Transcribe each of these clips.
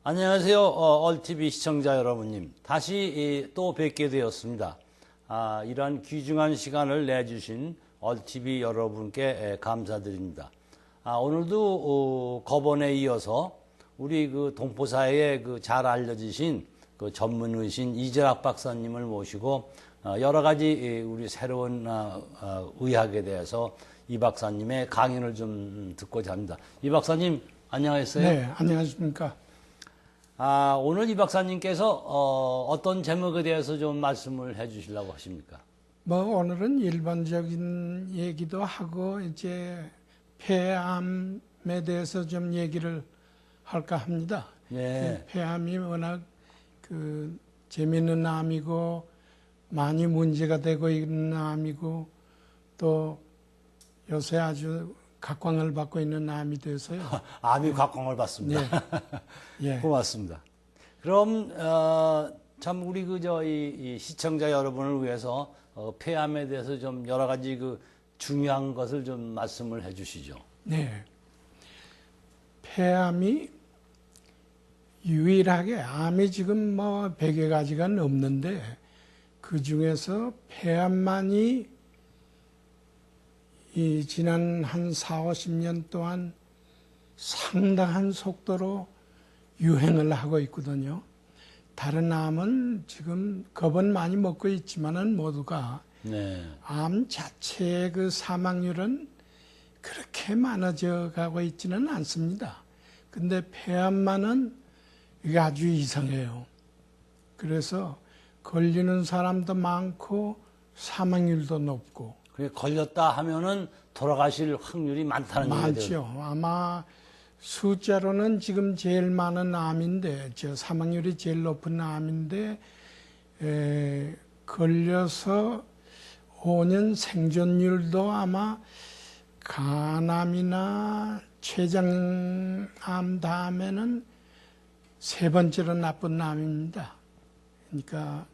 안녕하세요. 얼TV 시청자 여러분님. 다시 또 뵙게 되었습니다. 이러한 귀중한 시간을 내주신 얼TV 여러분께 감사드립니다. 오늘도 거번에 이어서 우리 그 동포사회에 잘 알려지신 그 전문의신 이재락 박사님을 모시고 여러 가지 우리 새로운 의학에 대해서 이 박사님의 강연을 좀 듣고자 합니다. 이 박사님 안녕하세요. 네, 안녕하십니까. 오늘 이 박사님께서 어떤 제목에 대해서 좀 말씀을 해 주시려고 하십니까? 오늘은 일반적인 얘기도 하고 이제 폐암에 대해서 좀 얘기를 할까 합니다. 네. 폐암이 워낙 재미있는 암이고 많이 문제가 되고 있는 암이고 또 요새 아주 각광을 받고 있는 암이 돼서요. 암이 각광을 받습니다. 네. 예. 고맙습니다. 그럼 참 우리 이 시청자 여러분을 위해서 폐암에 대해서 좀 여러 가지 중요한 것을 좀 말씀을 해주시죠. 네. 폐암이 유일하게 암이 지금 100여 가지가 넘는데 그 중에서 폐암만이 지난 한 4, 50년 동안 상당한 속도로 유행을 하고 있거든요. 다른 암은 지금 겁은 많이 먹고 있지만은 모두가 네. 암 자체의 그 사망률은 그렇게 많아져 가고 있지는 않습니다. 근데 폐암만은 이게 아주 이상해요. 그래서 걸리는 사람도 많고 사망률도 높고. 걸렸다 하면은 돌아가실 확률이 많다는 얘기죠. 많죠. 아마 숫자로는 지금 제일 많은 암인데, 사망률이 제일 높은 암인데, 걸려서 5년 생존율도 아마 간암이나 췌장암 다음에는 세 번째로 나쁜 암입니다. 그러니까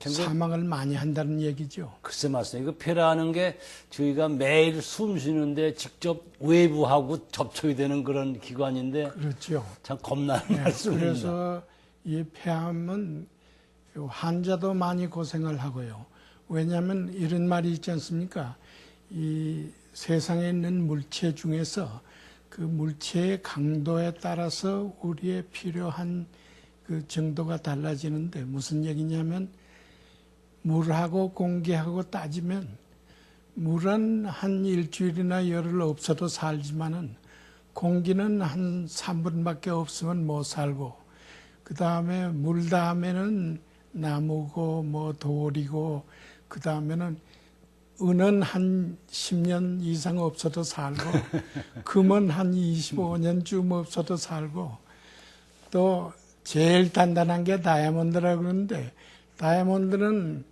사망을 많이 한다는 얘기죠. 글쎄 맞습니다. 이거 폐라는 게 저희가 매일 숨 쉬는데 직접 외부하고 접촉이 되는 그런 기관인데 그렇죠. 참 겁나는 네, 말씀입니다. 그래서 이 폐암은 환자도 많이 고생을 하고요. 왜냐하면 이런 말이 있지 않습니까? 이 세상에 있는 물체 중에서 그 물체의 강도에 따라서 우리의 필요한 그 정도가 달라지는데 무슨 얘기냐면 물하고 공기하고 따지면 물은 한 일주일이나 열흘 없어도 살지만은 공기는 한 3분밖에 없으면 못 살고 그 다음에 물 다음에는 나무고 돌이고 그 다음에는 은은 한 10년 이상 없어도 살고 금은 한 25년쯤 없어도 살고 또 제일 단단한 게 다이아몬드라고 그러는데 다이아몬드는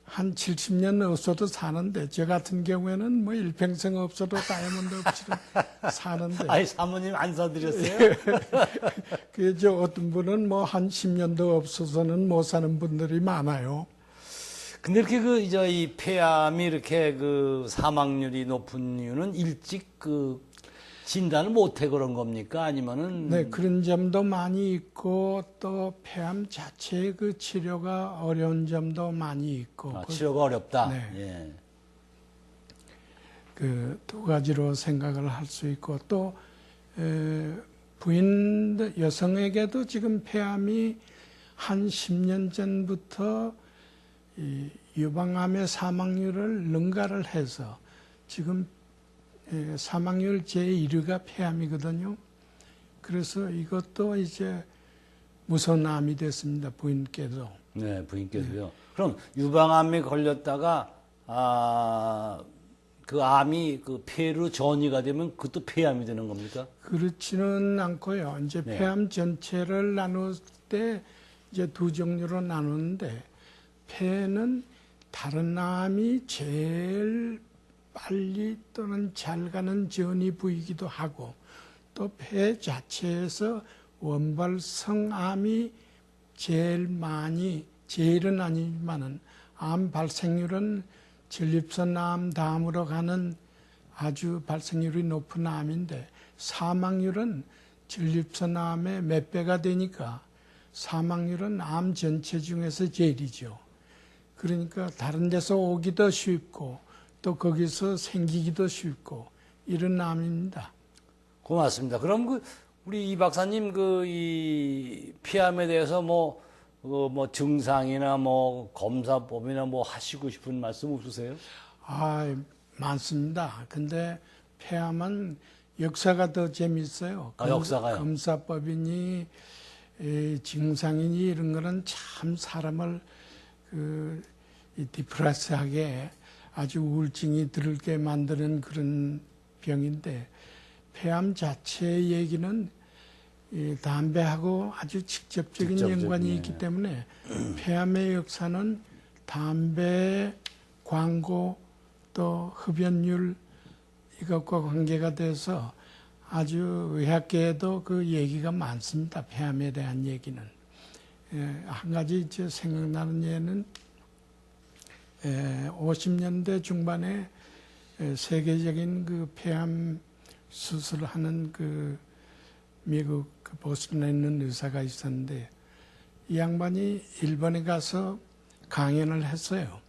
한 70년 없어도 사는데 저 같은 경우에는 일평생 없어도 다이아몬드 없이 사는데 아니 사모님 안 사드렸어요? 그저 어떤 분은 한 10년도 없어서는 못 사는 분들이 많아요. 근데 이렇게 이 폐암이 이렇게 사망률이 높은 이유는 일찍 진단을 못해 그런 겁니까? 아니면은 네, 그런 점도 많이 있고 또 폐암 자체의 그 치료가 어려운 점도 많이 있고 치료가 어렵다. 네. 예. 그 두 가지로 생각을 할 수 있고 또 여성에게도 지금 폐암이 한 10년 전부터 이 유방암의 사망률을 능가를 해서 지금 사망률 제1위가 폐암이거든요. 그래서 이것도 이제 무서운 암이 됐습니다. 부인께도. 네, 부인께서요. 네. 그럼 유방암에 걸렸다가 그 암이 폐로 전이가 되면 그것도 폐암이 되는 겁니까? 그렇지는 않고요. 이제 네. 폐암 전체를 나눌 때 이제 두 종류로 나누는데 폐는 다른 암이 제일 빨리 또는 잘 가는 전이 부이기도 하고 또 폐 자체에서 원발성암이 제일은 아니지만은 암 발생률은 전립선암 다음으로 가는 아주 발생률이 높은 암인데 사망률은 전립선암의 몇 배가 되니까 사망률은 암 전체 중에서 제일이죠. 그러니까 다른 데서 오기도 쉽고 또 거기서 생기기도 쉽고 이런 암입니다. 고맙습니다. 그럼 우리 이 박사님 이 피암에 대해서 뭐 증상이나 뭐 검사법이나 뭐 하시고 싶은 말씀 없으세요? 많습니다. 근데 폐암은 역사가 더 재밌어요. 역사가요? 검사법이니 증상이니 이런 거는 참 사람을 디프레스하게 아주 우울증이 들게 만드는 그런 병인데 폐암 자체의 얘기는 담배하고 아주 직접적인 연관이 있기 때문에 폐암의 역사는 담배, 광고, 또 흡연율 이것과 관계가 돼서 아주 의학계에도 그 얘기가 많습니다. 폐암에 대한 얘기는. 한 가지 생각나는 예는 50년대 중반에 세계적인 그 폐암 수술을 하는 미국 보스턴에 있는 의사가 있었는데 이 양반이 일본에 가서 강연을 했어요.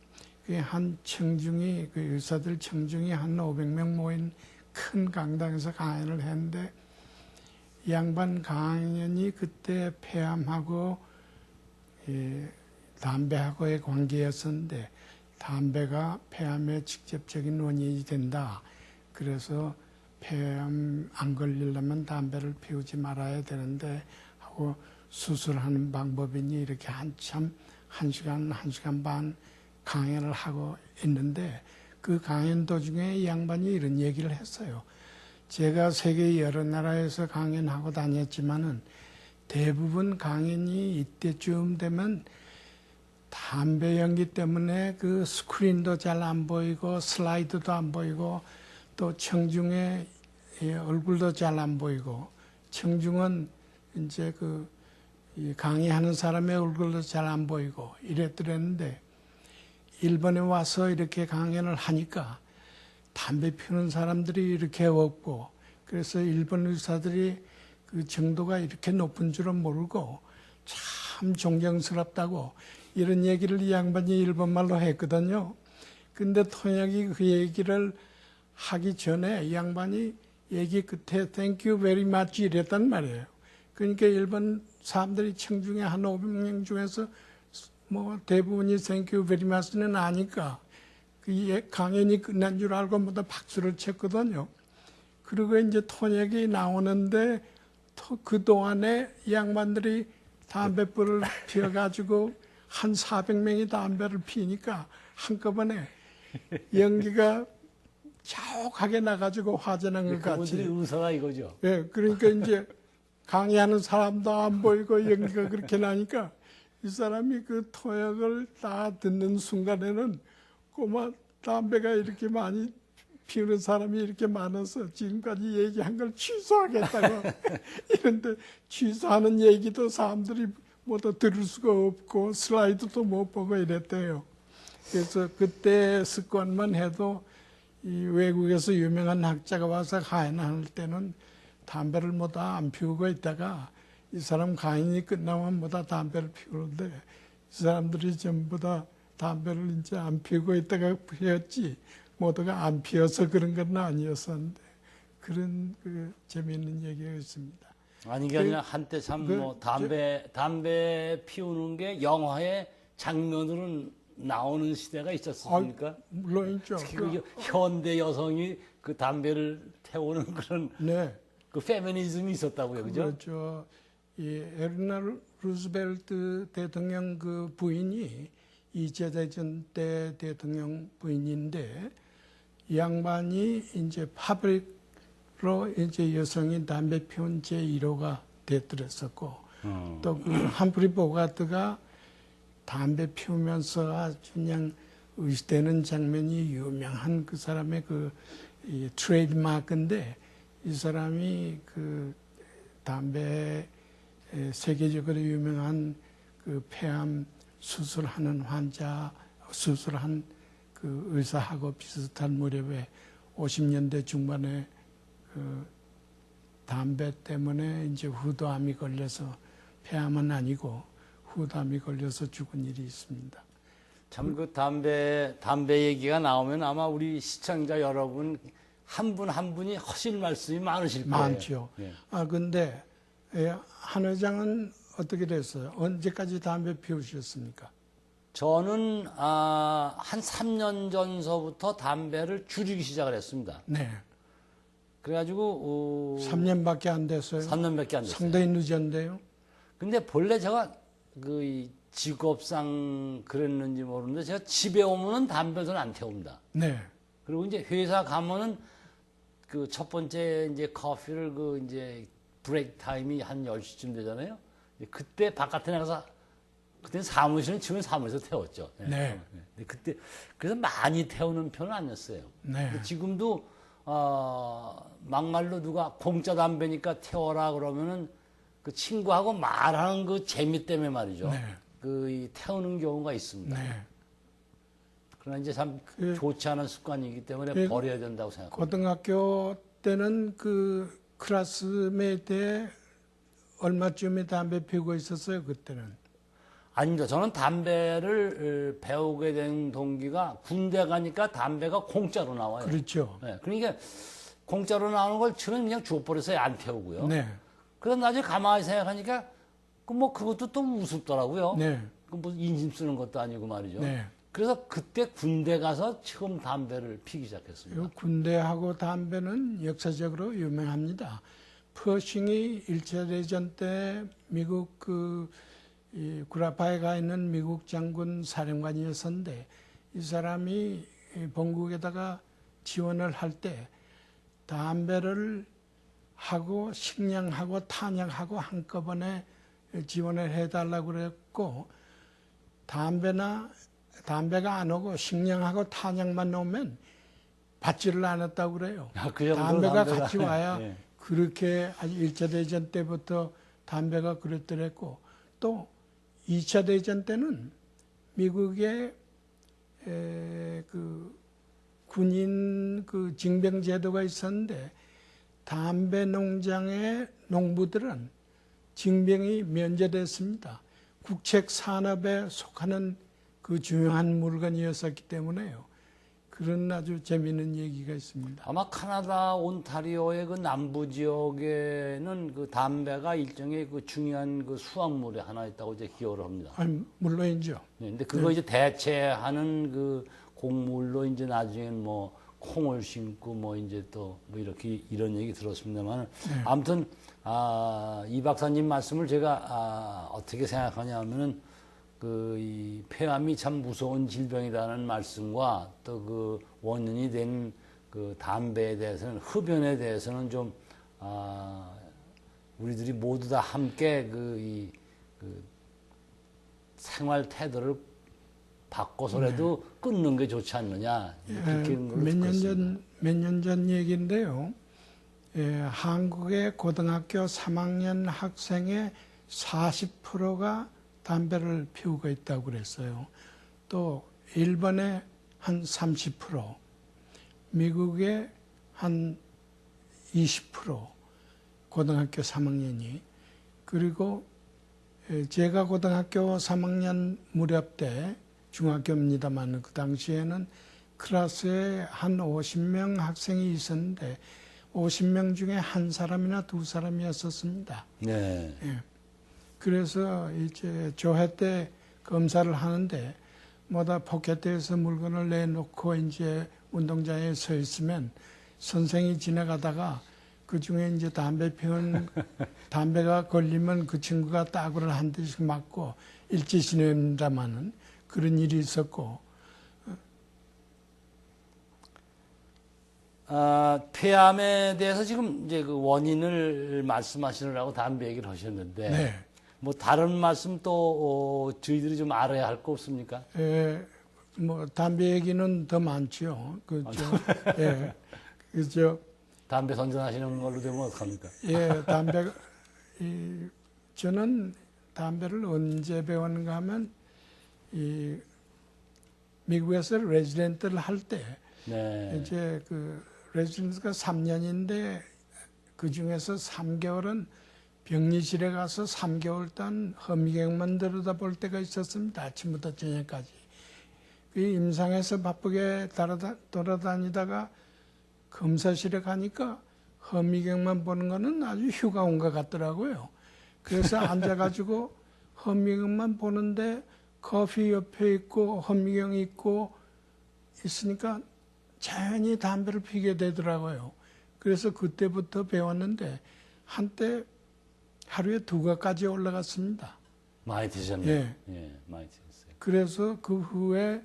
한 청중이 의사들 청중이 한 500명 모인 큰 강당에서 강연을 했는데 이 양반 강연이 그때 폐암하고 담배하고의 관계였었는데 담배가 폐암의 직접적인 원인이 된다. 그래서 폐암 안 걸리려면 담배를 피우지 말아야 되는데 하고 수술하는 방법이니 이렇게 한참 1시간 반 강연을 하고 있는데 그 강연 도중에 이 양반이 이런 얘기를 했어요. 제가 세계 여러 나라에서 강연하고 다녔지만은 대부분 강연이 이때쯤 되면 담배 연기 때문에 그 스크린도 잘 안 보이고 슬라이드도 안 보이고 또 청중의 얼굴도 잘 안 보이고 청중은 이제 강의하는 사람의 얼굴도 잘 안 보이고 이랬더랬는데 일본에 와서 이렇게 강연을 하니까 담배 피우는 사람들이 이렇게 없고 그래서 일본 의사들이 그 정도가 이렇게 높은 줄은 모르고 참 존경스럽다고 이런 얘기를 이 양반이 일본말로 했거든요. 근데 통역이 그 얘기를 하기 전에 이 양반이 얘기 끝에 Thank you very much 이랬단 말이에요. 그러니까 일본 사람들이 청중에 한 500명 중에서 뭐 대부분이 Thank you very much는 아니까 그 강연이 끝난 줄 알고 모두 박수를 쳤거든요. 그리고 이제 통역이 나오는데 그동안에 이 양반들이 담배불을 피워가지고 한 400명이 담배를 피니까 한꺼번에 연기가 자욱하게 나가지고 화재난 것 같이. 그분들이 의사가 이거죠. 예, 그러니까 이제 강의하는 사람도 안 보이고 연기가 그렇게 나니까 이 사람이 그 통역을 다 듣는 순간에는 꼬마 담배가 이렇게 많이 피우는 사람이 이렇게 많아서 지금까지 얘기한 걸 취소하겠다고 이런데 취소하는 얘기도 사람들이 모두 들을 수가 없고 슬라이드도 못 보고 이랬대요. 그래서 그때 습관만 해도 이 외국에서 유명한 학자가 와서 강연할 때는 담배를 모두 안 피우고 있다가 이 사람 강연이 끝나면 모두 담배를 피우는데 이 사람들이 전부 다 담배를 이제 안 피우고 있다가 피웠지 모두가 안 피워서 그런 건 아니었었는데 그런 재미있는 얘기가 있습니다. 아니 이게 아니라 한때 참 담배 피우는 게 영화의 장면으로 나오는 시대가 있었습니까? 물론이죠. 특히 현대 여성이 그 담배를 태우는 그런 네. 그 페미니즘이 있었다고요, 그죠? 그렇죠. 이 에르나 루즈벨트 대통령 그 부인이 2차 대전 때 대통령 부인인데 이 양반이 이제 파브릭으로 이제 여성이 담배 피운 제1호가 됐더랬었고 또 그 함프리 보가트가 담배 피우면서 아주 그냥 의시되는 장면이 유명한 그 사람의 이 트레이드마크인데 이 사람이 그 담배 세계적으로 유명한 그 폐암 수술하는 수술한 그 의사하고 비슷한 무렵에 50년대 중반에 담배 때문에 이제 후두암이 걸려서 폐암은 아니고 후두암이 걸려서 죽은 일이 있습니다. 참 그 담배 얘기가 나오면 아마 우리 시청자 여러분 한 분 한 분이 하실 말씀이 많으실 거예요. 많죠. 예. 근데 한 회장은 어떻게 됐어요? 언제까지 담배 피우셨습니까? 저는 한 3년 전서부터 담배를 줄이기 시작을 했습니다. 네. 그래가지고 3년밖에 안 됐어요. 3년밖에 안 됐어요. 상당히 늦었는데요. 근데 본래 제가 이 직업상 그랬는지 모르는데 제가 집에 오면은 담배는 안 태웁니다. 네. 그리고 이제 회사 가면은 그 첫 번째 이제 커피를 그 이제 브레이크 타임이 한 10시쯤 되잖아요. 그때 바깥에 나가서 그때는 사무실은 지금 사무실에서 태웠죠. 네. 근데 그때 그래서 많이 태우는 편은 아니었어요. 네. 근데 지금도 막말로 누가 공짜 담배니까 태워라 그러면은 그 친구하고 말하는 그 재미 때문에 말이죠. 네. 이 태우는 경우가 있습니다. 네. 그러나 이제 참 좋지 않은 습관이기 때문에 그 버려야 된다고 생각합니다. 고등학교 때는 그 클래스메이트에 얼마쯤에 담배 피우고 있었어요, 그때는? 아닙니다. 저는 담배를 배우게 된 동기가 군대 가니까 담배가 공짜로 나와요. 그렇죠. 네, 그러니까 공짜로 나오는 걸 저는 그냥 줘버려서 안 태우고요. 네. 그래서 나중에 가만히 생각하니까 그것도 또 우습더라고요. 네. 그 뭐 인심 쓰는 것도 아니고 말이죠. 네. 그래서 그때 군대 가서 처음 담배를 피기 시작했습니다. 요 군대하고 담배는 역사적으로 유명합니다. 퍼싱이 1차 대전 때 미국 이 구라파에 가 있는 미국 장군 사령관이었는데 이 사람이 본국에다가 지원을 할 때 담배를 하고 식량하고 탄약하고 한꺼번에 지원을 해달라고 그랬고 담배가 안 오고 식량하고 탄약만 오면 받지를 않았다고 그래요. 그 정도로 담배가 같이 와야 예. 그렇게 아주 1차 대전 때부터 담배가 그랬더랬고 또 2차 대전 때는 미국의 그 군인 그 징병 제도가 있었는데 담배 농장의 농부들은 징병이 면제됐습니다. 국책 산업에 속하는 그 중요한 물건이었었기 때문에요. 그런 아주 재미있는 얘기가 있습니다. 아마 카나다 온타리오의 그 남부 지역에는 그 담배가 일종의 그 중요한 그 수확물의 하나였다고 이제 기억을 합니다. 아니, 물론이죠. 네, 근데 그거 이제 대체하는 그 곡물로 이제 나중엔 뭐 콩을 심고 뭐 이제 또 뭐 이렇게 이런 얘기 들었습니다만 아무튼 이 박사님 말씀을 제가 어떻게 생각하냐면은 이 폐암이 참 무서운 질병이라는 말씀과 또 그 원인이 된 그 담배에 대해서는 흡연에 대해서는 좀 우리들이 모두 다 함께 그 생활 태도를 바꿔서라도 끊는 게 좋지 않느냐 이렇게 몇 년 전 얘기인데요. 한국의 고등학교 3학년 학생의 40%가 담배를 피우고 있다고 그랬어요. 또 일본의 한 30%, 미국의 한 20% 고등학교 3학년이 그리고 제가 고등학교 3학년 무렵 때 중학교입니다만 그 당시에는 클래스에 한 50명 학생이 있었는데 50명 중에 한 사람이나 두 사람이었었습니다. 네. 예. 그래서 이제 조회 때 검사를 하는데 뭐다 포켓에서 물건을 내놓고 이제 운동장에 서 있으면 선생이 지나가다가 그 중에 이제 담배가 걸리면 그 친구가 따구를 한 대씩 맞고 일제시냅니다마는 그런 일이 있었고. 폐암에 대해서 지금 이제 그 원인을 말씀하시느라고 담배 얘기를 하셨는데. 네. 뭐 다른 말씀 또 저희들이 좀 알아야 할 거 없습니까? 뭐 담배 얘기는 더 많죠. 예, 그죠. 담배 선전하시는 걸로 되면 어떡합니까? 예, 저는 담배를 언제 배웠는가 하면 미국에서 레지던트를 할 때 네. 이제 그 레지던트가 3년인데 그 중에서 3개월은 병리실에 가서 3개월 동안 허미경만 들여다볼 때가 있었습니다. 아침부터 저녁까지. 그 임상에서 바쁘게 돌아다니다가 검사실에 가니까 허미경만 보는 거는 아주 휴가 온 것 같더라고요. 그래서 앉아가지고 허미경만 보는데 커피 옆에 있고 허미경이 있고 있으니까 자연히 담배를 피게 되더라고요. 그래서 그때부터 배웠는데 한때 하루에 2가까지 올라갔습니다. 많이 드셨네요. 예. 예, 많이 드셨어요. 그래서 그 후에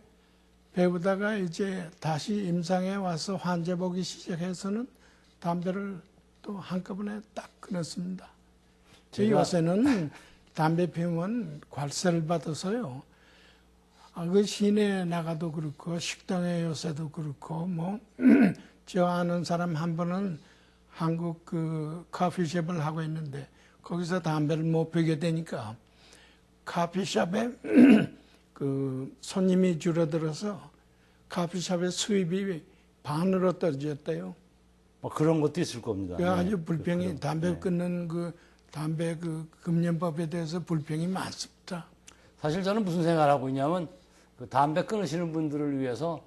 배우다가 이제 다시 임상에 와서 환자 보기 시작해서는 담배를 또 한꺼번에 딱 끊었습니다. 저희 요새는 담배 피우면 괄세를 받아서요. 그 시내에 나가도 그렇고 식당에 요새도 그렇고 뭐 저 아는 사람 한 분은 한국 그 커피숍을 하고 있는데 거기서 담배를 못 피게 되니까 커피숍에 그 손님이 줄어들어서 커피숍의 수입이 반으로 떨어졌대요. 뭐 그런 것도 있을 겁니다. 그 아주 네. 불평이 담배 네. 끊는 그 담배 그 금연법에 대해서 불평이 많습니다. 사실 저는 무슨 생각을 하고 있냐면 그 담배 끊으시는 분들을 위해서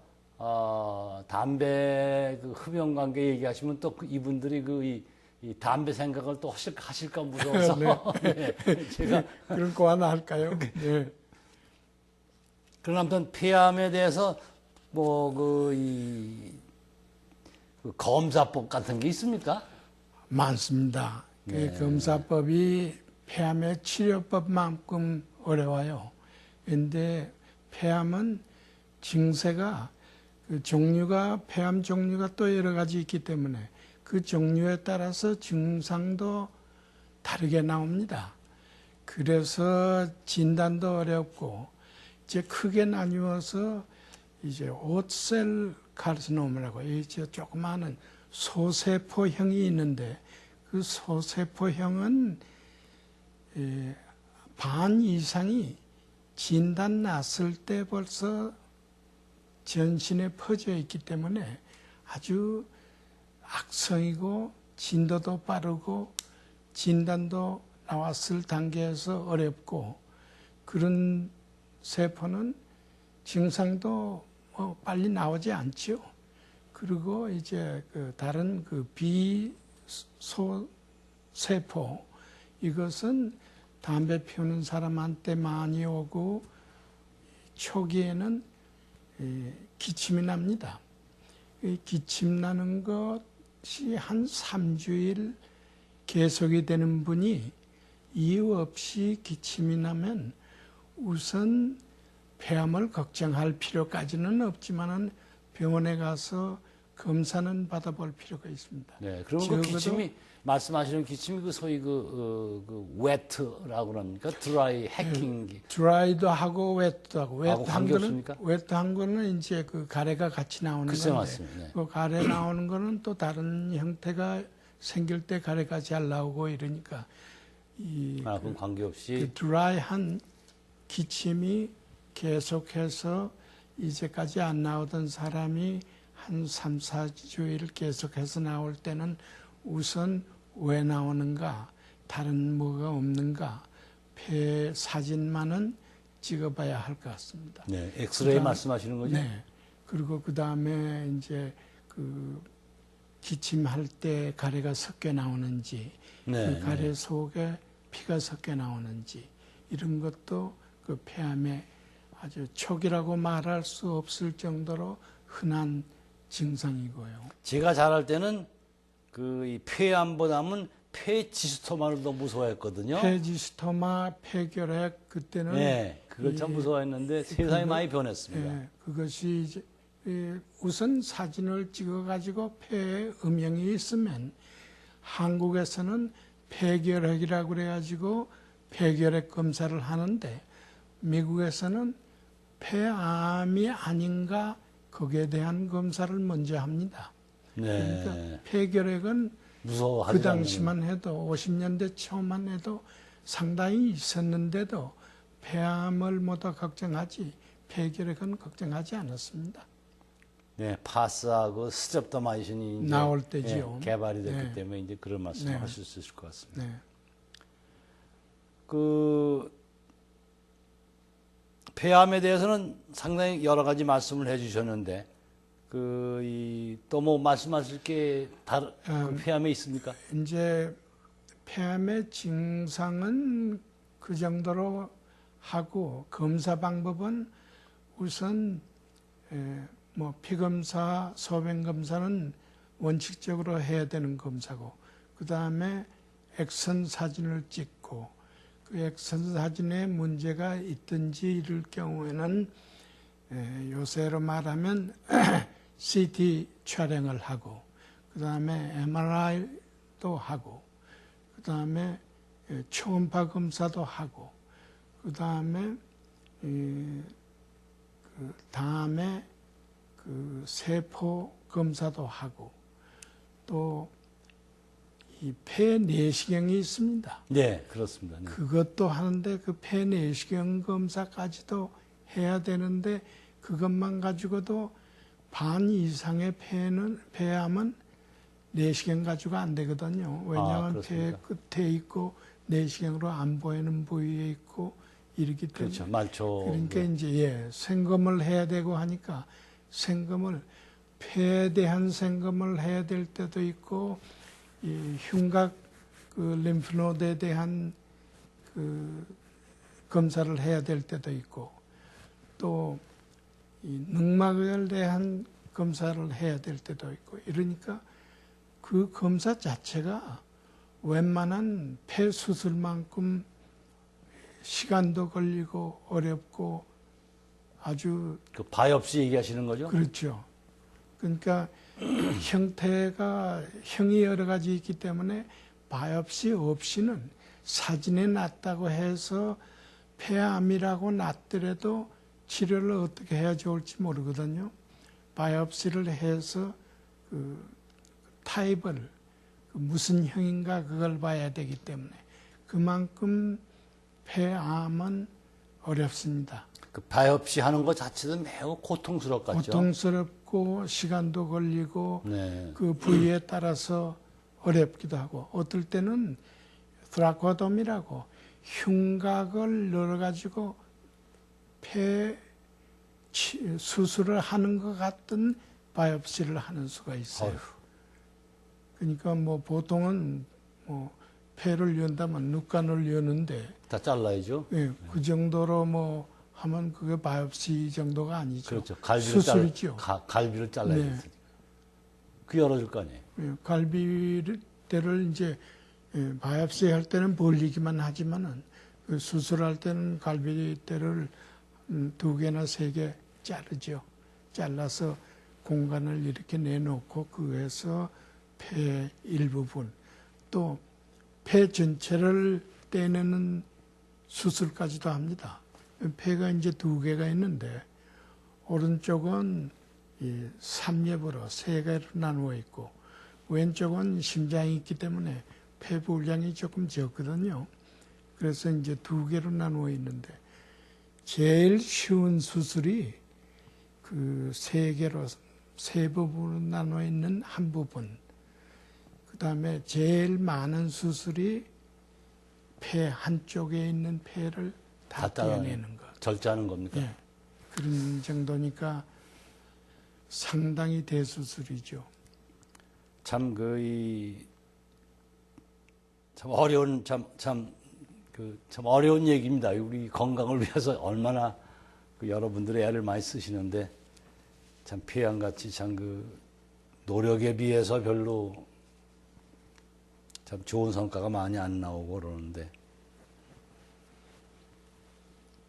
담배 그 흡연 관계 얘기하시면 또 이분들이 이 담배 생각을 또 하실까 무서워서 네. 제가 그럴 거 하나 할까요? 네. 그런 아무튼 폐암에 대해서 뭐 그 검사법 같은 게 있습니까? 많습니다. 네. 그 검사법이 폐암의 치료법만큼 어려워요. 그런데 폐암은 증세가 그 종류가 폐암 종류가 또 여러 가지 있기 때문에 그 종류에 따라서 증상도 다르게 나옵니다. 그래서 진단도 어렵고 이제 크게 나뉘어서 이제 옷셀 카르시노마라고 이제 조그마한 소세포형이 있는데 그 소세포형은 반 이상이 진단 났을 때 벌써 전신에 퍼져 있기 때문에 아주 악성이고 진도도 빠르고 진단도 나왔을 단계에서 어렵고 그런 세포는 증상도 뭐 빨리 나오지 않죠. 그리고 이제 그 다른 그 비소세포 이것은 담배 피우는 사람한테 많이 오고 초기에는 기침이 납니다. 기침 나는 것이 한 3주일 계속이 되는 분이 이유 없이 기침이 나면 우선 폐암을 걱정할 필요까지는 없지만은 병원에 가서 검사는 받아볼 필요가 있습니다. 네, 그러면 그 기침이 말씀하시는 기침이 그 소위 그 웨트라고 그럽니까? 드라이 해킹. 드라이도 하고 웨트도 하고 관계없습니까? 웨트한 거는 이제 그 가래가 같이 나오는 글쎄 건데 맞습니다. 네. 그 가래 나오는 거는 또 다른 형태가 생길 때 가래가 잘 나오고 이러니까 그럼 관계없이 그 드라이한 기침이 계속해서 이제까지 안 나오던 사람이 한 3, 4주일 계속해서 나올 때는 우선 왜 나오는가, 다른 뭐가 없는가, 폐 사진만은 찍어봐야 할 것 같습니다. 네, 엑스레이 말씀하시는 거죠? 네. 그리고 그 다음에 이제 그 기침할 때 가래가 섞여 나오는지, 네, 그 가래 속에 피가 섞여 나오는지 이런 것도 그 폐암의 아주 초기라고 말할 수 없을 정도로 흔한 증상이고요. 제가 자랄 때는 이 폐암보다는 폐지스토마를 더 무서워했거든요. 폐지스토마, 폐결핵 그때는 네, 그걸 참 무서워했는데 세상이 많이 변했습니다. 예, 그것이 이제 우선 사진을 찍어가지고 폐에 음영이 있으면 한국에서는 폐결핵이라고 그래가지고 폐결핵 검사를 하는데 미국에서는 폐암이 아닌가 거기에 대한 검사를 먼저 합니다. 네, 그러니까 폐결핵은 무서워하지 그 당시만 해도 50년대 초만 해도 상당히 있었는데도 폐암을 모두 걱정하지 폐결핵은 걱정하지 않았습니다. 예, 파스하고 스트랩토마이신이 이제 나올 때지요. 개발이 됐기 네. 때문에 이제 그런 말씀을 네. 하실 수 있을 것 같습니다. 네. 그 폐암에 대해서는 상당히 여러 가지 말씀을 해주셨는데 또 뭐 말씀하실 게 그 폐암에 있습니까? 이제 폐암의 증상은 그 정도로 하고 검사 방법은 우선 뭐 피검사, 소변 검사는 원칙적으로 해야 되는 검사고 그 다음에 엑선 사진을 찍고 그 엑선 사진에 문제가 있든지 이럴 경우에는 요새로 말하면 CT 촬영을 하고 그 다음에 MRI도 하고 그 다음에 초음파 검사도 하고 그 다음에 그 세포 검사도 하고 또 이 폐 내시경이 있습니다. 네, 그렇습니다. 네. 그것도 하는데 그 폐 내시경 검사까지도 해야 되는데 그것만 가지고도 반 이상의 폐암은 내시경 가지고 안 되거든요. 왜냐하면 폐 끝에 있고 내시경으로 안 보이는 부위에 있고 이렇기 때문에. 그렇죠. 말초. 그러니까 이제 생검을 해야 되고 하니까 폐에 대한 생검을 해야 될 때도 있고 이 흉곽 그 림프노드에 대한 그 검사를 해야 될 때도 있고 또 이 늑막에 대한 검사를 해야 될 때도 있고 이러니까 그 검사 자체가 웬만한 폐 수술만큼 시간도 걸리고 어렵고 아주 그 바이옵시 얘기하시는 거죠? 그렇죠. 그러니까 형이 여러 가지 있기 때문에 바이옵시 없이는 사진에 났다고 해서 폐암이라고 났더라도 치료를 어떻게 해야 좋을지 모르거든요. 바이옵시를 해서 그 타입을 무슨 형인가 그걸 봐야 되기 때문에 그만큼 폐암은 어렵습니다. 그 바이옵시 하는 것 자체도 매우 고통스럽겠죠. 고통스럽고 시간도 걸리고 네. 그 부위에 따라서 어렵기도 하고 어떨 때는 트라코tom이라고 흉곽을 열어가지고 폐 수술을 하는 것 같은 바이옵시를 하는 수가 있어요. 어휴. 그러니까 뭐 보통은 뭐 폐를 연다면 늑간을 여는데 다 잘라야죠. 예, 그 정도로 뭐 하면 그게 바이옵시 정도가 아니죠. 그렇죠. 수술이죠. 갈비를 잘라야 네. 되니까. 그 열어줄 거 아니에요. 예, 갈비뼈를 이제 바이옵시 할 때는 벌리기만 하지만은 그 수술할 때는 갈비뼈를 2개나 3개 자르죠. 잘라서 공간을 이렇게 내놓고 그에서 폐 일부분 또 폐 전체를 떼내는 수술까지도 합니다. 폐가 이제 2개가 있는데 오른쪽은 이 삼엽으로 3개로 나누어 있고 왼쪽은 심장이 있기 때문에 폐 분량이 조금 적거든요. 그래서 이제 2개로 나누어 있는데 제일 쉬운 수술이 그 3개로 세 부분으로 나누어 있는 한 부분. 그 다음에 제일 많은 수술이 폐 한쪽에 있는 폐를 다 떼어내는 것. 절제하는 겁니까? 예, 그런 정도니까 상당히 대수술이죠. 참 참 어려운 얘기입니다. 우리 건강을 위해서 얼마나 여러분들의 애를 많이 쓰시는데 참 폐암같이 참 노력에 비해서 별로 참 좋은 성과가 많이 안 나오고 그러는데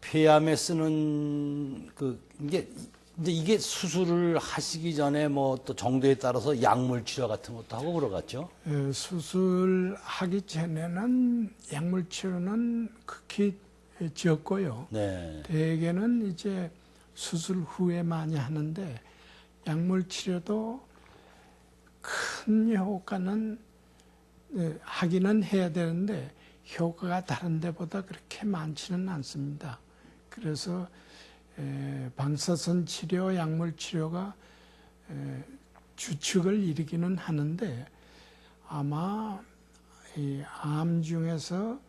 폐암에 쓰는 이게 수술을 하시기 전에 뭐 또 정도에 따라서 약물 치료 같은 것도 하고 그러겠죠? 수술하기 전에는 약물 치료는 극히 적고요. 네. 대개는 이제 수술 후에 많이 하는데 약물 치료도 큰 효과는 하기는 해야 되는데 효과가 다른 데보다 그렇게 많지는 않습니다. 그래서 방사선 치료, 약물 치료가 주축을 이루기는 하는데 아마 이 암 중에서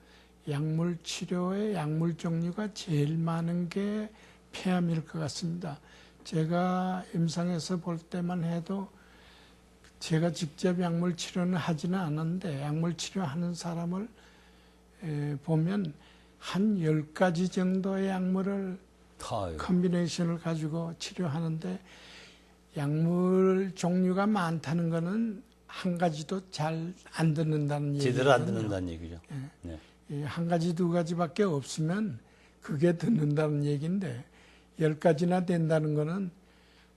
약물 치료의 약물 종류가 제일 많은 게 폐암일 것 같습니다. 제가 임상에서 볼 때만 해도 제가 직접 약물 치료는 하지는 않았는데 약물 치료하는 사람을 보면 한 10가지 정도의 약물을 컨비네이션을 가지고 치료하는데 약물 종류가 많다는 거는 한 가지도 잘 안 듣는다는 얘기거든요. 제대로 안 듣는다는 얘기죠. 예. 네. 한 가지, 두 가지밖에 없으면 그게 듣는다는 얘기인데 10가지나 된다는 거는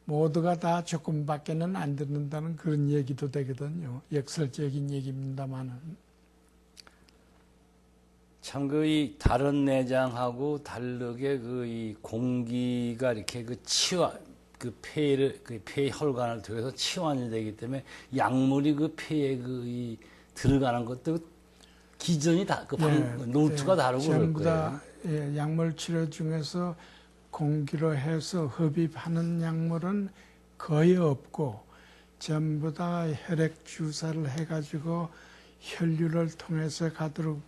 모두가 다 조금밖에는 안 듣는다는 그런 얘기도 되거든요. 역설적인 얘기입니다만은. 참 그 이 다른 내장하고 다르게 그 이 공기가 이렇게 그 폐 혈관을 통해서 치환이 되기 때문에 약물이 그 폐에 그 이 들어가는 것도 기전이 노트가 다르고 그럴 전부 거예요. 다 약물 치료 중에서 공기로 해서 흡입하는 약물은 거의 없고 전부 다 혈액 주사를 해가지고 혈류를 통해서 가도록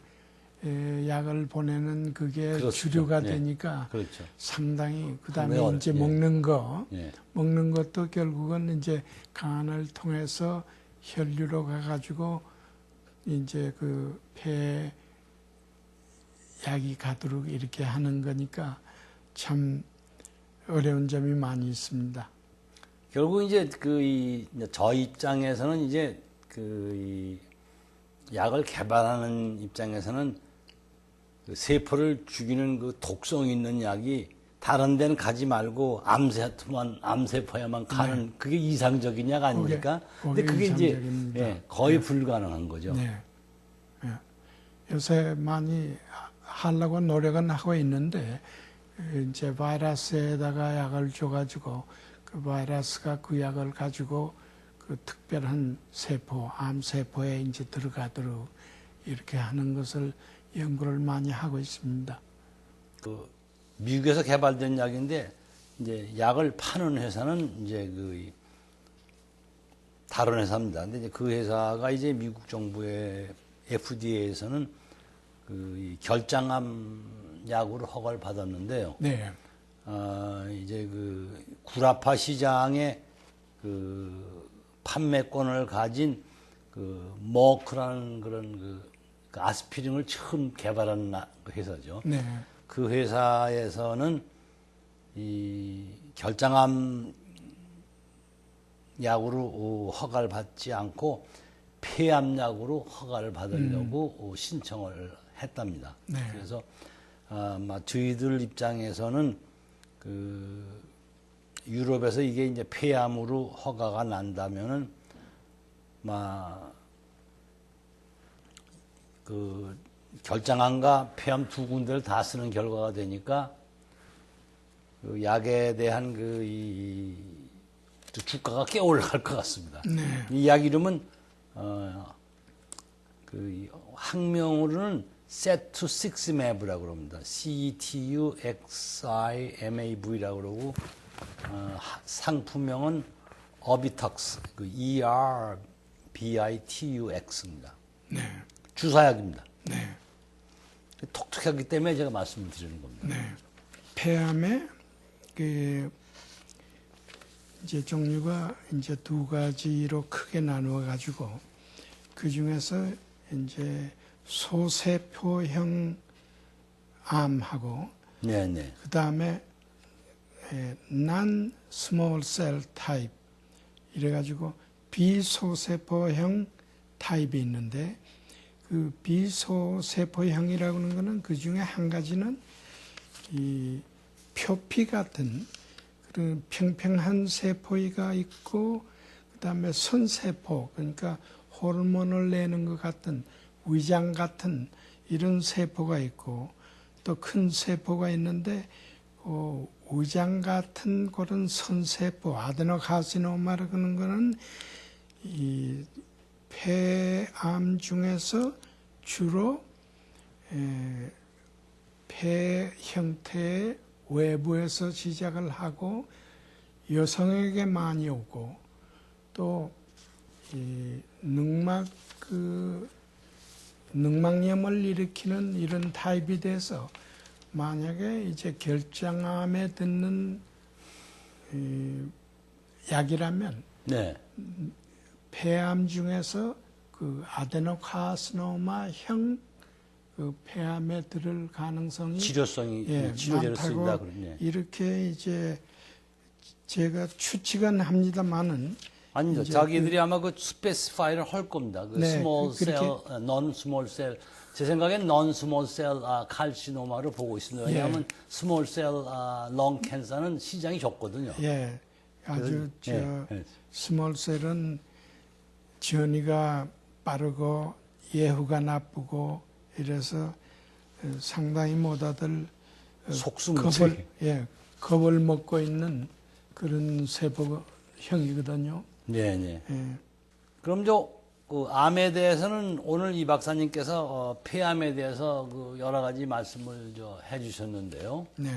약을 보내는 그게 그렇죠. 주류가 네. 되니까 그렇죠. 상당히 그다음에 그래요. 이제 예. 먹는 것도 결국은 이제 간을 통해서 혈류로 가가지고 이제 그 폐 약이 가도록 이렇게 하는 거니까 참 어려운 점이 많이 있습니다. 결국 이제 저 입장에서는 이제 이 약을 개발하는 입장에서는 그 세포를 죽이는 그 독성 있는 약이 다른 데는 가지 말고 암세포에만 가는 그게 이상적인 약 아닙니까? 근데 그게 이제 거의 불가능한 거죠. 네. 요새 많이 하려고 노력은 하고 있는데 이제 바이러스에다가 약을 줘가지고 그 바이러스가 그 약을 가지고 그 특별한 세포, 암세포에 이제 들어가도록 이렇게 하는 것을 연구를 많이 하고 있습니다. 그 미국에서 개발된 약인데 이제 약을 파는 회사는 이제 그 다른 회사입니다. 근데 이제 그 회사가 이제 미국 정부의 FDA에서는 그 결장암 약으로 허가를 받았는데요. 네. 이제 그 구라파 시장에 그 판매권을 가진 그 머크라는 그런 그 아스피린을 처음 개발한 회사죠. 네. 그 회사에서는 이 결장암 약으로 허가를 받지 않고 폐암 약으로 허가를 받으려고 신청을 했답니다. 네. 그래서 저희들 입장에서는 그 유럽에서 이게 이제 폐암으로 허가가 난다면은 그 결장암과 폐암 두 군데를 다 쓰는 결과가 되니까 그 약에 대한 그 주가가 꽤 올라갈 것 같습니다. 네. 이 약 이름은 그 학명으로는 세투식시맵이라고 그럽니다. CETUXIMAV라고 그러고 상품명은 어비턱스, 그 ERBITUX입니다. 네. 주사약입니다. 네. 독특하기 때문에 제가 말씀을 드리는 겁니다. 네. 폐암의 그 이제 종류가 이제 두 가지로 크게 나누어 가지고 그 중에서 이제 소세포형 암하고 네네. 그 다음에 non small cell type 이래가지고 비소세포형 타입이 있는데 그 비소세포형이라고 하는 거는 그 중에 한 가지는 이 표피 같은 그런 평평한 세포가 있고 그 다음에 선세포 그러니까 호르몬을 내는 것 같은 위장 같은 이런 세포가 있고 또 큰 세포가 있는데 위장 같은 그런 선세포 아데노카시노마라고 하는 거는 이 폐암 중에서 주로 폐 형태의 외부에서 시작을 하고 여성에게 많이 오고 또 이 늑막염을 일으키는 이런 타입이 돼서 만약에 이제 결장암에 듣는 이 약이라면 네. 폐암 중에서 그 아데노카시노마형 그 폐암에 들을 가능성이 치료성이 예, 치료제를 쓰인다 많다고 그러네. 이렇게 이제 제가 추측은 합니다만은 아니죠. 이제 자기들이 아마 그 스페시파이를 할 겁니다. 그 네, 스몰 그렇게- 셀, non 스몰 셀. 제 생각엔 non 스몰 셀 칼시노마를 보고 있습니다. 왜냐하면 스몰 셀롱 캔서는 시장이 적거든요. 예, 아주 그래서- 예, 예. 스몰셀은 전이가 빠르고 예후가 나쁘고 이래서 상당히 모다들 속수무책. 겁을 먹고 있는 그런 세포형이거든요. 네, 네. 예, 그럼 그 암에 대해서는 오늘 이 박사님께서 폐암에 대해서 그 여러 가지 말씀을 해주셨는데요. 네,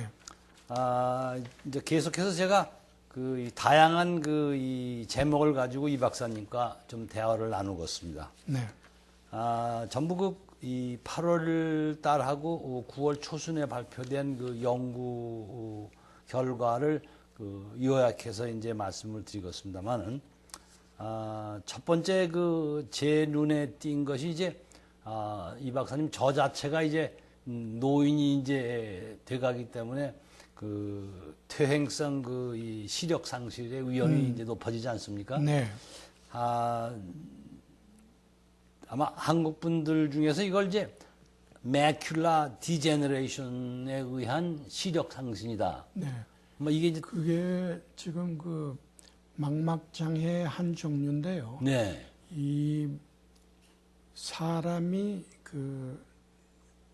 이제 계속해서 제가 이 다양한 이 제목을 가지고 이 박사님과 좀 대화를 나누겠습니다. 네, 전부 이 8월 달하고 9월 초순에 발표된 그 연구 결과를 요약해서 이제 말씀을 드리겠습니다만은, 첫 번째 제 눈에 띈 것이 이제, 이 박사님 저 자체가 이제 노인이 이제 돼가기 때문에 퇴행성 이 시력 상실의 위험이 이제 높아지지 않습니까? 네, 아마 한국 분들 중에서 이걸 이제 매큘라 디제너레이션에 의한 시력 상실이다. 네. 뭐 이게 이제 그게 지금 그 망막장애의 한 종류인데요. 네, 이 사람이 그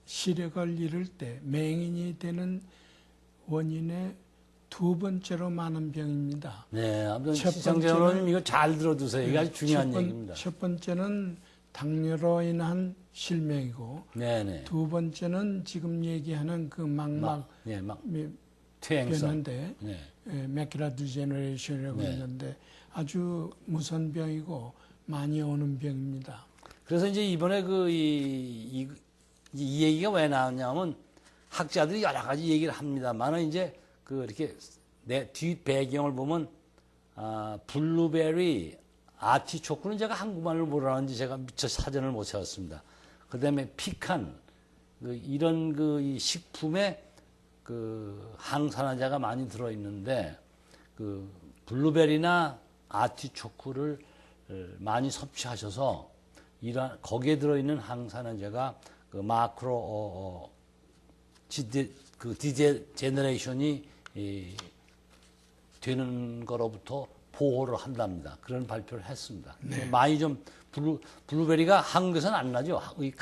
시력을 잃을 때 맹인이 되는 원인의 두 번째로 많은 병입니다. 네. 아무튼 첫 시청자는 번째는- 이거 잘 들어두세요. 이게 아주 중요한 얘기입니다. 첫 번째는 당뇨로 인한 실명이고 네, 네. 두 번째는 지금 얘기하는 그 망막 네, 퇴행성. 변인데 네. 매큘라 디제너레이션이라고 네. 있는데 아주 무서운 병이고 많이 오는 병입니다. 그래서 이제 이번에 이 얘기가 왜 나왔냐면 학자들이 여러 가지 얘기를 합니다만 이제 이렇게 내 뒷 배경을 보면 블루베리, 아티초크는 제가 한국말로 뭐라 하는지 제가 미처 사전을 못 찾았습니다. 그다음에 피칸 이런 이 식품에 항산화제가 많이 들어 있는데 블루베리나 아티초크를 많이 섭취하셔서 거기에 들어 있는 항산화제가 마크로 디제너레이션이 되는 거로부터 보호를 한답니다. 그런 발표를 했습니다. 많이 좀 블루베리가 한국에서는 안 나죠. 이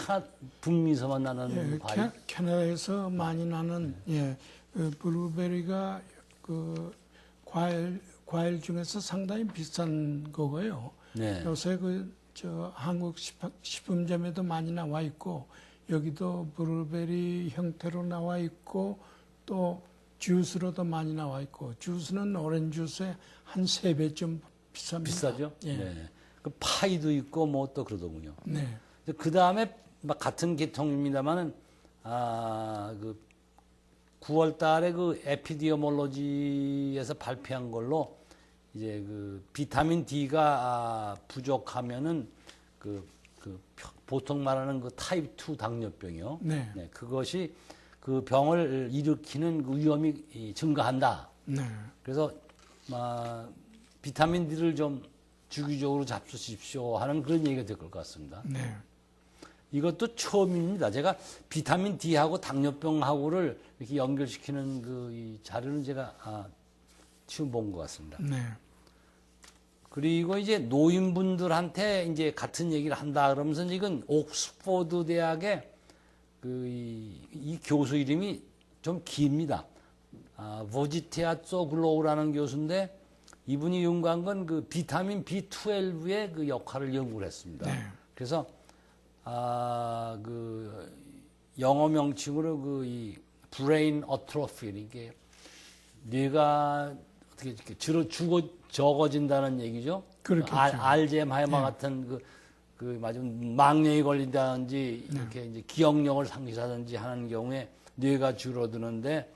북미에서만 나는 과일. 캐나다에서 많이 나는 블루베리가 과일 중에서 상당히 비싼 거고요. 네. 요새 한국 식품점에도 많이 나와 있고 여기도 블루베리 형태로 나와 있고 또 주스로도 많이 나와 있고 주스는 오렌지 주스의 한 3배쯤 비쌉니다. 비싸죠? 예. 네. 파이도 있고 뭐 또 그러더군요. 네. 그 다음에 같은 계통입니다만은 9월 달에 에피디오몰로지에서 발표한 걸로 이제 비타민 D가 부족하면은 보통 말하는 타입 2 당뇨병이요. 네. 네, 그것이 그 병을 일으키는 위험이 증가한다. 네. 그래서 비타민 D를 좀 주기적으로 잡수십시오 하는 그런 얘기가 될 것 같습니다. 네. 이것도 처음입니다. 제가 비타민 D하고 당뇨병하고를 이렇게 연결시키는 이 자료는 제가 처음 본 것 같습니다. 네. 그리고 이제 노인분들한테 이제 같은 얘기를 한다 그러면서 이건 옥스퍼드 대학의 이 교수 이름이 좀 깁니다. 보지티아 쪼글로우라는 교수인데 이분이 연구한 건 비타민 B12의 역할을 연구를 했습니다. 네. 그래서 영어 명칭으로 이 브레인 어트로피 이게 뇌가 어떻게 이렇게 적어진다는 얘기죠. 그렇겠죠. 알츠하이머 네. 같은 마치 망령이 걸린다든지 이렇게 이제 기억력을 상실하든지 하는 경우에 뇌가 줄어드는데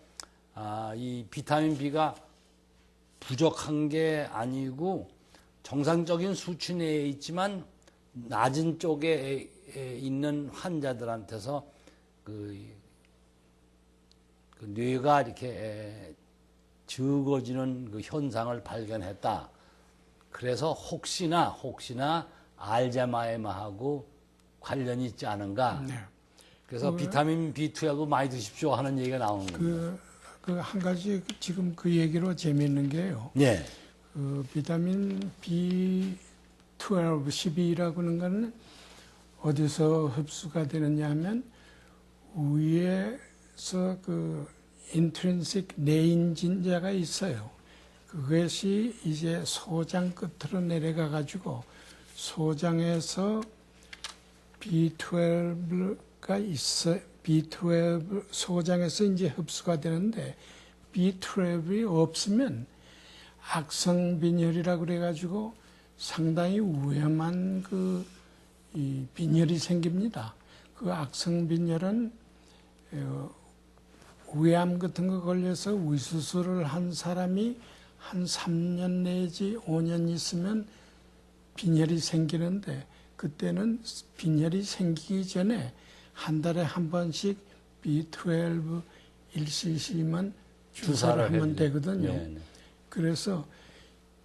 이 비타민 B가 부족한 게 아니고 정상적인 수치 내에 있지만 낮은 쪽에 있는 환자들한테서 그 뇌가 이렇게 적어지는 그 현상을 발견했다. 그래서 혹시나 알츠하이머하고 관련이 있지 않은가. 네. 그래서 비타민 B12 많이 드십시오 하는 얘기가 나오는 겁니다. 그 한 가지 지금 그 얘기로 재미있는 게요. 네. 그 비타민 B12, 12라고 하는 거는 어디서 흡수가 되느냐 하면 위에서 그 인트린식 내인진자가 있어요. 그것이 이제 소장 끝으로 내려가 가지고 소장에서 B12가 있어 B12 소장에서 이제 흡수가 되는데 B12이 없으면 악성 빈혈이라고 그래 가지고 상당히 위험한 이 빈혈이 생깁니다. 그 악성 빈혈은 위암 같은 거 걸려서 위수술을 한 사람이 한 3년 내지 5년 있으면 빈혈이 생기는데 그때는 빈혈이 생기기 전에 한 달에 한 번씩 B12 1cc만 주사를 하면 되거든요. 네. 그래서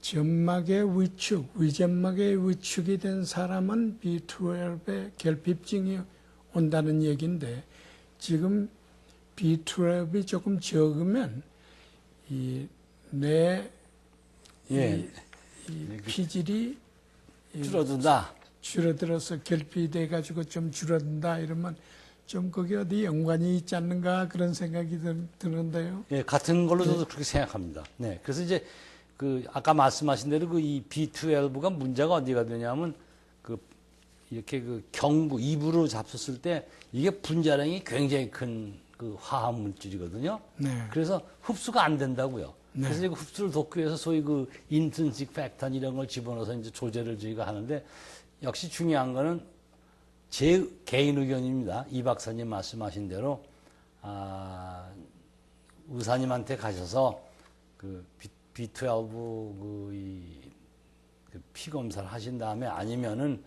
점막의 위축, 위점막의 위축이 된 사람은 B12의 결핍증이 온다는 얘기인데 지금 B12이 조금 적으면 뇌 피질이 줄어든다. 줄어들어서 결핍돼 가지고 좀 줄어든다 이러면 좀 거기 어디 연관이 있지 않는가 그런 생각이 드는데요. 예, 같은 걸로 저도 그렇게 생각합니다. 네. 그래서 이제 아까 말씀하신 대로 이 B12가 문제가 어디가 되냐면 이렇게 경부, 입으로 잡혔을 때 이게 분자량이 굉장히 큰 화학 물질이거든요. 네. 그래서 흡수가 안 된다고요. 네. 그래서 흡수를 돕기 위해서 소위 인트린식 팩터 이런 걸 집어넣어서 이제 조제를 저희가 하는데 역시 중요한 거는 제 개인 의견입니다. 이 박사님 말씀하신 대로 의사님한테 가셔서 B12 피 검사를 하신 다음에 아니면은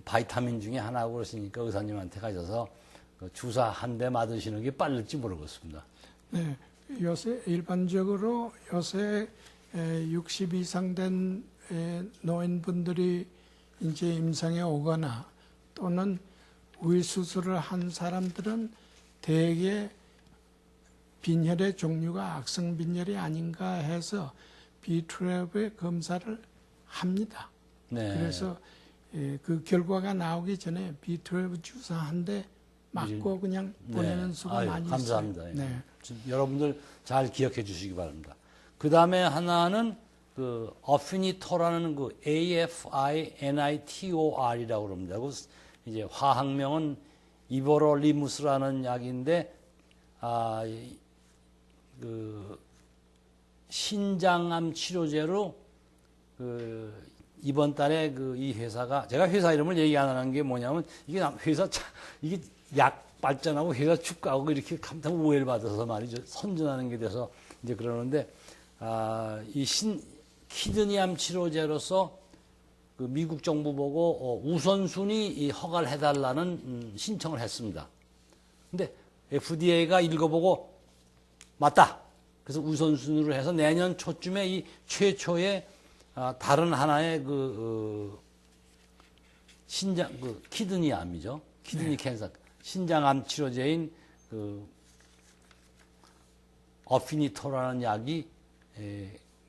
바이타민 중에 하나고 그러시니까 의사님한테 가셔서 주사 한 대 맞으시는 게 빠를지 모르겠습니다. 네. 요새 일반적으로 60 이상 된 노인분들이 이제 임상에 오거나 또는 위수술을 한 사람들은 대개 빈혈의 종류가 악성 빈혈이 아닌가 해서 B12의 검사를 합니다. 네. 그래서 그 결과가 나오기 전에 B12 주사 한 대 맞고 그냥 보내는 수가 많이 감사합니다. 있어요. 네. 여러분들 잘 기억해 주시기 바랍니다. 그 다음에 하나는 어피니토라는 AFINITOR이라고 그럽니다. 이제 화학명은 이버롤리무스라는 약인데, 신장암 치료제로 이번 달에 이 회사가, 제가 회사 이름을 얘기 안 하는 게 뭐냐면, 이게 약 발전하고 회사 축가하고 이렇게 깜짝 오해를 받아서 말이죠. 선전하는 게 돼서 이제 그러는데, 키드니암 치료제로서 미국 정부 보고 우선순위 허가를 해달라는 신청을 했습니다. 근데 FDA가 읽어보고 맞다. 그래서 우선순위로 해서 내년 초쯤에 이 최초의 다른 하나의 신장 키드니암이죠. 키드니 캔서 신장암 치료제인 어피니토라는 약이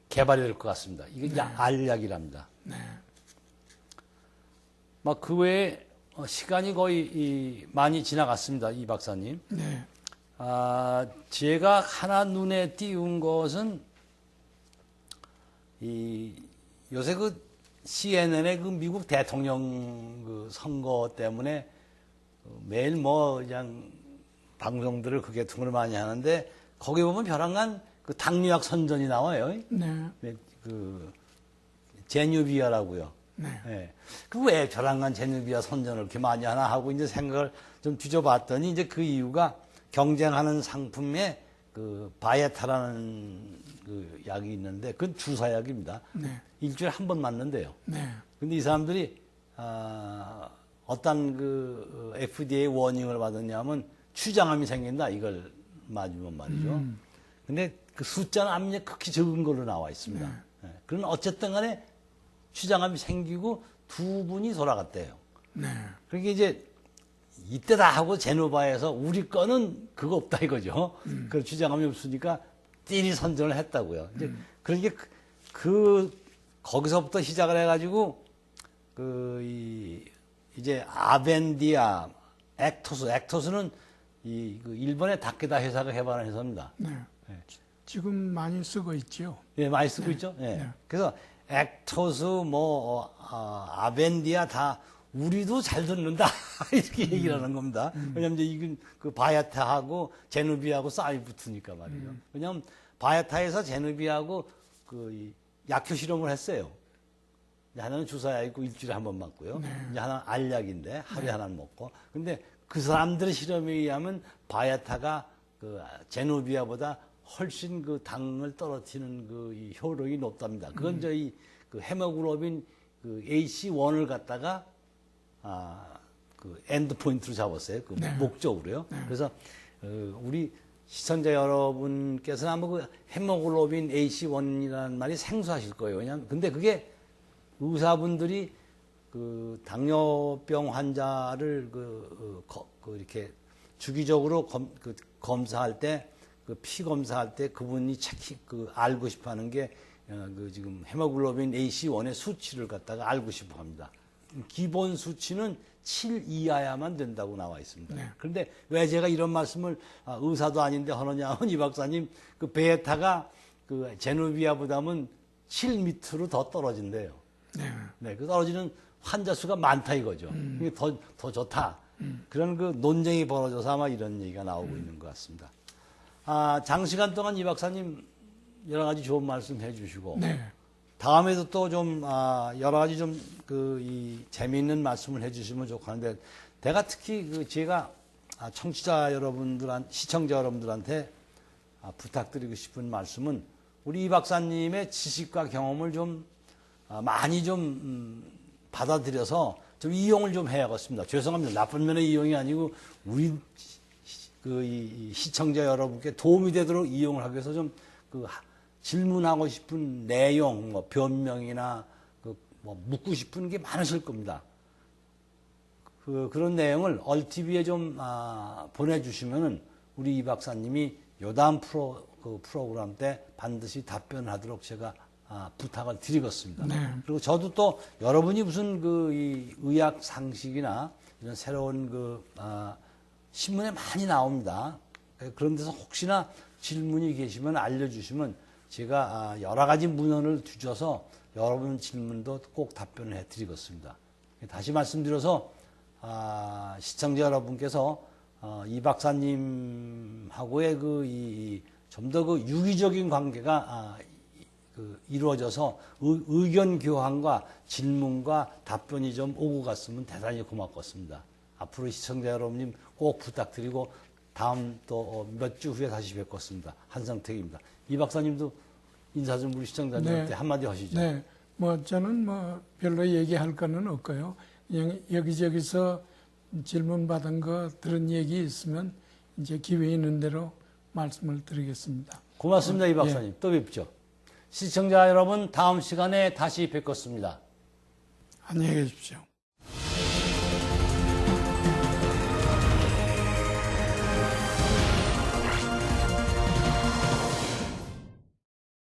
개발이 될 것 같습니다. 이게 알약이랍니다. 네. 그 외에 시간이 거의 많이 지나갔습니다. 이 박사님. 네. 제가 하나 눈에 띄운 것은 요새 CNN의 미국 대통령 선거 때문에 매일 그냥 방송들을 개통을 많이 하는데 거기 보면 벼랑간 당뇨약 선전이 나와요. 네. 제뉴비아라고요. 네. 예. 그 왜 벼랑간 제뉴비아 선전을 이렇게 많이 하나 하고 이제 생각을 좀 뒤져봤더니 이제 그 이유가 경쟁하는 상품에 그 바이에타라는 그 약이 있는데 그건 주사약입니다. 네. 일주일에 한 번 맞는데요. 네. 근데 이 사람들이 어떤 그 FDA 워닝을 받았냐면 추장암이 생긴다 이걸 맞으면 말이죠. 근데 그 숫자는 암이 극히 적은 걸로 나와 있습니다. 예. 그런 어쨌든 간에 추장암이 생기고 두 분이 돌아갔대요. 네. 그러니까 이제 이때다 하고 제노바에서 우리 거는 그거 없다 이거죠. 그 추장암이 없으니까 띠리 선전을 했다고요. 이제 그러니까 거기서부터 시작을 해가지고 이제 아벤디아, 액토스는 그 일본의 다케다 회사가 개발한 회사입니다. 네. 네. 지금 많이 쓰고 있죠. 예, 많이 쓰고 있죠. 예. 네. 그래서 액토스, 아벤디아 다 우리도 잘 듣는다 이렇게 얘기를 하는 겁니다. 왜냐하면 이제 이건 그 바야타하고 제누비하고 싸이 붙으니까 말이죠. 왜냐하면 바야타에서 제누비하고 그 약효 실험을 했어요. 이제 하나는 주사약이고 일주일에 한 번 맞고요. 이제 하나는 알약인데 하루에 하나는 먹고. 근데 그 사람들의 실험에 의하면 바야타가 그 제누비아보다 훨씬 그 당을 떨어뜨리는 이 효력이 높답니다. 그건 저희 그 헤모글로빈 그 AC1을 갖다가 그 엔드 포인트로 잡았어요. 그 목적으로요. 그래서 우리 시청자 여러분께서는 아마 그 헤모글로빈 AC1이라는 말이 생소하실 거예요. 왜냐하면 근데 그게 의사분들이 그 당뇨병 환자를 이렇게 주기적으로 검사할 때 그 피 검사할 때 그분이 알고 싶어 하는 게 지금 헤모글로빈 AC1의 수치를 갖다가 알고 싶어 합니다. 기본 수치는 7 이하야만 된다고 나와 있습니다. 네. 그런데 왜 제가 이런 말씀을 의사도 아닌데 하느냐 하면 이 박사님 그 베타가 그 제누비아보다는 7 밑으로 더 떨어진대요. 네. 네, 그 떨어지는 환자 수가 많다 이거죠. 이게 더 좋다. 그런 그 논쟁이 벌어져서 아마 이런 얘기가 나오고 있는 것 같습니다. 장시간 동안 이 박사님 여러 가지 좋은 말씀 해주시고 네. 다음에도 또 좀 여러 가지 좀 이 재미있는 말씀을 해주시면 좋겠는데 내가 특히 제가 시청자 여러분들한테 부탁드리고 싶은 말씀은 우리 이 박사님의 지식과 경험을 좀 많이 좀 받아들여서 좀 이용을 좀 해야겠습니다. 죄송합니다. 나쁜 면의 이용이 아니고 우리 이 시청자 여러분께 도움이 되도록 이용을 하기 위해서 좀 질문하고 싶은 내용, 뭐 변명이나 뭐 묻고 싶은 게 많으실 겁니다. 그런 내용을 얼티비에 좀 보내주시면은 우리 이 박사님이 요다음 프로그램 때 반드시 답변을 하도록 제가 부탁을 드리겠습니다. 네. 그리고 저도 또 여러분이 무슨 이 의학 상식이나 이런 새로운 신문에 많이 나옵니다. 그런 데서 혹시나 질문이 계시면 알려주시면 제가 여러 가지 문헌을 뒤져서 여러분 질문도 꼭 답변을 해드리겠습니다. 다시 말씀드려서 시청자 여러분께서 이 박사님하고의 좀 더 유기적인 관계가 이루어져서 의견 교환과 질문과 답변이 좀 오고 갔으면 대단히 고맙겠습니다. 앞으로 시청자 여러분님 꼭 부탁드리고 다음 또 몇 주 후에 다시 뵙겠습니다. 한성택입니다. 이 박사님도 인사 좀 우리 시청자님한테 네. 한마디 하시죠. 네. 저는 별로 얘기할 거는 없고요. 그냥 여기저기서 질문 받은 거 들은 얘기 있으면 이제 기회 있는 대로 말씀을 드리겠습니다. 고맙습니다. 이 박사님. 또 뵙죠. 시청자 여러분 다음 시간에 다시 뵙겠습니다. 안녕히 계십시오.